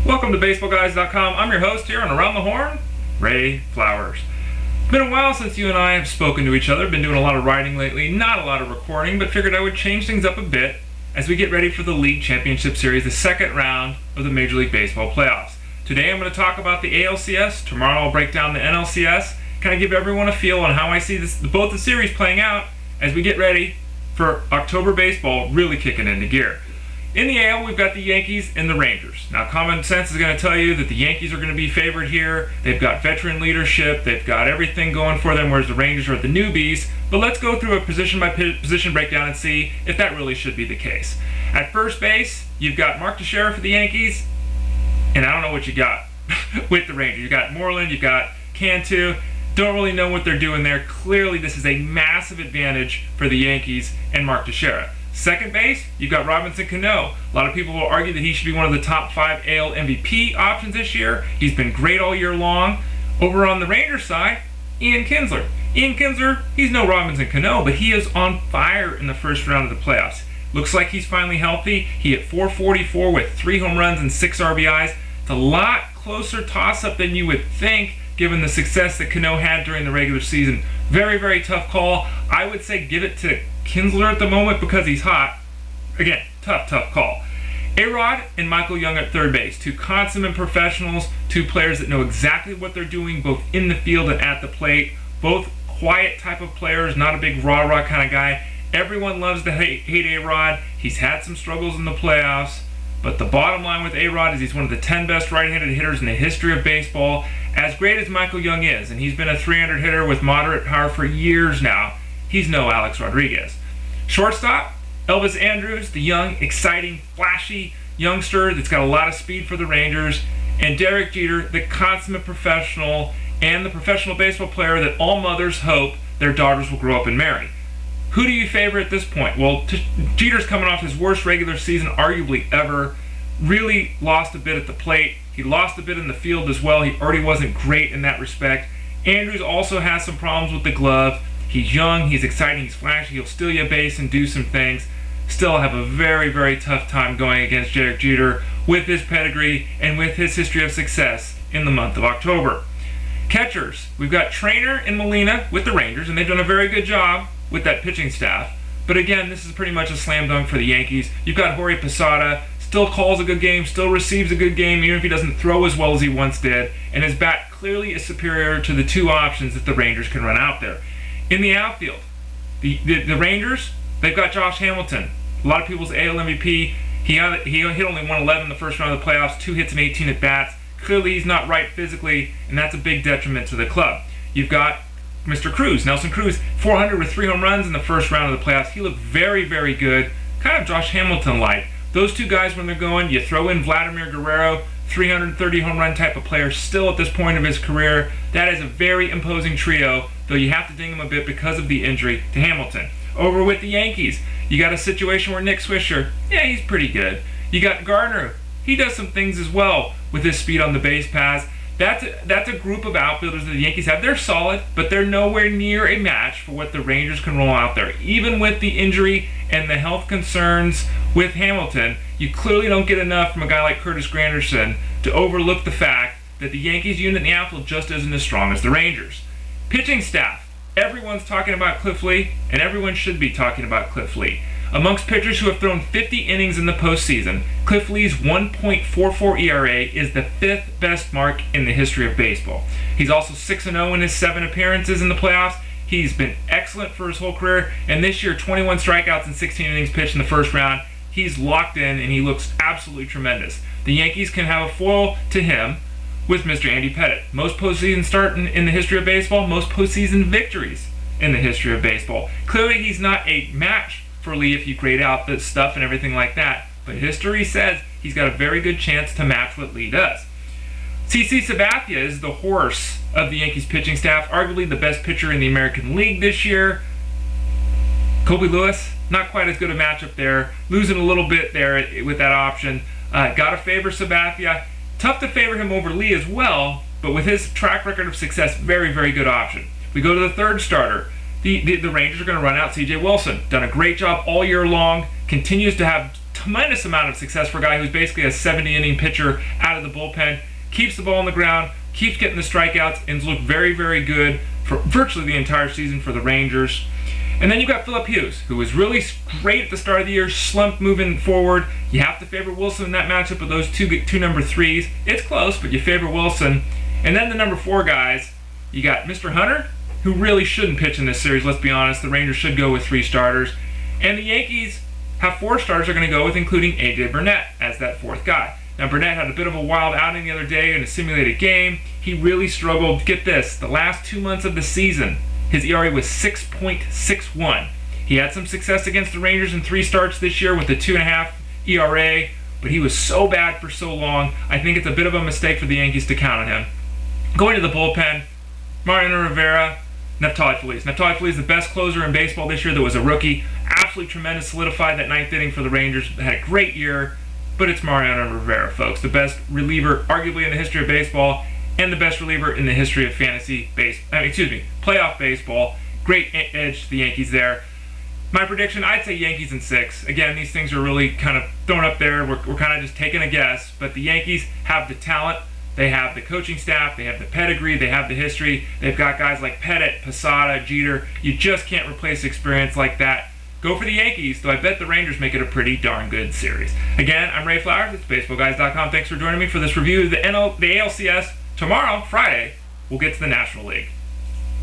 Welcome to BaseballGuys.com. I'm your host here on Around the Horn, Ray Flowers. It's been a while since you and I have spoken to each other. Been doing a lot of writing lately, not a lot of recording, but figured I would change things up a bit as we get ready for the League Championship Series, the second round of the Major League Baseball playoffs. Today I'm going to talk about the ALCS. Tomorrow I'll break down the NLCS, kind of give everyone a feel on how I see both the series playing out as we get ready for October baseball really kicking into gear. In the AL, we've got the Yankees and the Rangers. Now, common sense is going to tell you that the Yankees are going to be favored here. They've got veteran leadership. They've got everything going for them, whereas the Rangers are the newbies. But let's go through a position-by-position breakdown and see if that really should be the case. At first base, you've got Mark Teixeira for the Yankees, and I don't know what you got with the Rangers. You've got Moreland, you've got Cantu. Don't really know what they're doing there. Clearly, this is a massive advantage for the Yankees and Mark Teixeira. Second base, you've got Robinson Cano. A lot of people will argue that he should be one of the top 5 AL MVP options this year. He's been great all year long. Over on the Rangers side, Ian Kinsler. Ian Kinsler, he's no Robinson Cano, but he is on fire in the first round of the playoffs. Looks like he's finally healthy. He hit .444 with 3 home runs and 6 RBIs. It's a lot closer toss-up than you would think, given the success that Cano had during the regular season. Very, very tough call. I would say give it to Kinsler at the moment because he's hot. Again, tough call. A-Rod and Michael Young at third base. 2 consummate professionals, 2 players that know exactly what they're doing, both in the field and at the plate. Both quiet type of players, not a big rah-rah kind of guy. Everyone loves to hate A-Rod. He's had some struggles in the playoffs. But the bottom line with A-Rod is he's one of the 10 best right-handed hitters in the history of baseball. As great as Michael Young is, and he's been a 300 hitter with moderate power for years now, he's no Alex Rodriguez. Shortstop, Elvis Andrus, the young, exciting, flashy youngster that's got a lot of speed for the Rangers. And Derek Jeter, the consummate professional and the professional baseball player that all mothers hope their daughters will grow up and marry. Who do you favor at this point? Well, Jeter's coming off his worst regular season arguably ever. Really lost a bit at the plate. He lost a bit in the field as well. He already wasn't great in that respect. Andrews also has some problems with the glove. He's young, he's exciting, he's flashy, he'll steal you a base and do some things. Still have a very, very tough time going against Derek Jeter with his pedigree and with his history of success in the month of October. Catchers, we've got Trainer and Molina with the Rangers, and they've done a very good job with that pitching staff. But again, this is pretty much a slam dunk for the Yankees. You've got Jorge Posada, still calls a good game, still receives a good game, even if he doesn't throw as well as he once did, and his bat clearly is superior to the 2 options that the Rangers can run out there. In the outfield, the Rangers, they've got Josh Hamilton, a lot of people's AL MVP. He hit only 111 in the first round of the playoffs, 2 hits and 18 at bats. Clearly he's not right physically, and that's a big detriment to the club. You've got Mr. Cruz, Nelson Cruz, 400 with 3 home runs in the first round of the playoffs. He looked very, very good, kind of Josh Hamilton-like. Those 2 guys, when they're going, you throw in Vladimir Guerrero, 330 home run type of player still at this point of his career. That is a very imposing trio, though you have to ding him a bit because of the injury to Hamilton. Over with the Yankees, you got a situation where Nick Swisher, yeah, he's pretty good. You got Gardner, he does some things as well with his speed on the base paths. That's a group of outfielders that the Yankees have. They're solid, but they're nowhere near a match for what the Rangers can roll out there. Even with the injury and the health concerns with Hamilton, you clearly don't get enough from a guy like Curtis Granderson to overlook the fact that the Yankees unit in the outfield just isn't as strong as the Rangers. Pitching staff. Everyone's talking about Cliff Lee, and everyone should be talking about Cliff Lee. Amongst pitchers who have thrown 50 innings in the postseason, Cliff Lee's 1.44 ERA is the 5th best mark in the history of baseball. He's also 6-0 in his 7 appearances in the playoffs. He's been excellent for his whole career, and this year 21 strikeouts and 16 innings pitched in the first round. He's locked in, and he looks absolutely tremendous. The Yankees can have a foil to him with Mr. Andy Pettitte. Most postseason start in the history of baseball, most postseason victories in the history of baseball. Clearly, he's not a match for Lee if you grade out the stuff and everything like that, but history says he's got a very good chance to match what Lee does. CC Sabathia is the horse of the Yankees pitching staff, arguably the best pitcher in the American League this year. Kobe Lewis, not quite as good a matchup there, losing a little bit there with that option. Gotta favor Sabathia. Tough to favor him over Lee as well, but with his track record of success, very, very good option. We go to the third starter. The Rangers are going to run out C.J. Wilson. Done a great job all year long, continues to have tremendous amount of success for a guy who's basically a 70-inning pitcher out of the bullpen. Keeps the ball on the ground, keeps getting the strikeouts, and looked very, very good for virtually the entire season for the Rangers. And then you've got Phillip Hughes, who was really great at the start of the year, slumped moving forward. You have to favor Wilson in that matchup with those two number 3s. It's close, but you favor Wilson. And then the number 4 guys, you got Mr. Hunter, who really shouldn't pitch in this series, let's be honest. The Rangers should go with 3 starters. And the Yankees have 4 starters they're going to go with, including A.J. Burnett as that 4th guy. Now, Burnett had a bit of a wild outing the other day in a simulated game. He really struggled. Get this, the last 2 months of the season, his ERA was 6.61. He had some success against the Rangers in 3 starts this year with a 2.5 ERA, but he was so bad for so long, I think it's a bit of a mistake for the Yankees to count on him. Going to the bullpen, Mariano Rivera, Neftali Feliz. Neftali Feliz, the best closer in baseball this year that was a rookie. Absolutely tremendous, solidified that 9th inning for the Rangers. Had a great year, but it's Mariano Rivera, folks. The best reliever, arguably, in the history of baseball, and the best reliever in the history of playoff baseball. Great edge to the Yankees there. My prediction, I'd say Yankees in 6. Again, these things are really kind of thrown up there. We're kind of just taking a guess, but the Yankees have the talent. They have the coaching staff, they have the pedigree, they have the history. They've got guys like Pettit, Posada, Jeter. You just can't replace experience like that. Go for the Yankees, though I bet the Rangers make it a pretty darn good series. Again, I'm Ray Flowers, it's BaseballGuys.com. Thanks for joining me for this review of the ALCS. Tomorrow, Friday, we'll get to the National League.